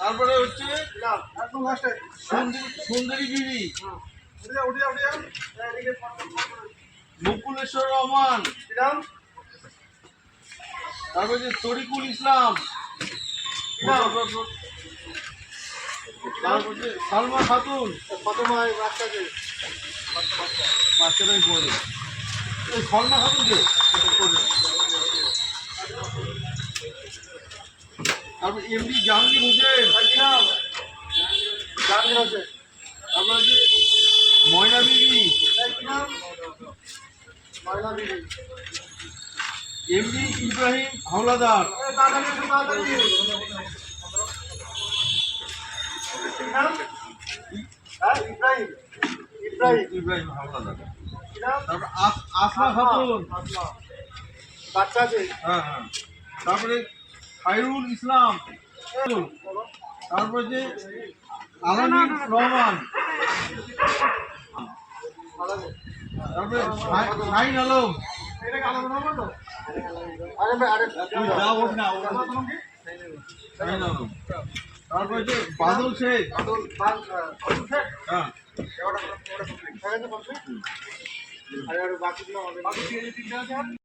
তারপরে হচ্ছে সুন্দরী বিবি, মুকুলেশ্বর রহমান, তারপরে যে তরিকুল ইসলাম, তারপরে সালমা খাতুন, বাচ্চাটাই পড়ে সালমা খাতুনকে, তারপর এমডি জাহাঙ্গীর হোসেন, তারপরে যে ময়না বিবি, এমডি ইব্রাহিম হাওলাদার, ইব্রাহিম হাওলাদার, তারপর আসমা খাতুন, বাচ্চা আছে। হ্যাঁ, তারপরে খায়রুল ইসলাম, তারপরে যে আলামিন রহমান, তারপরে শাহিন আলম, শাহিন আলম, তারপরে যে বাদল শেখ, হ্যাঁ। বাকি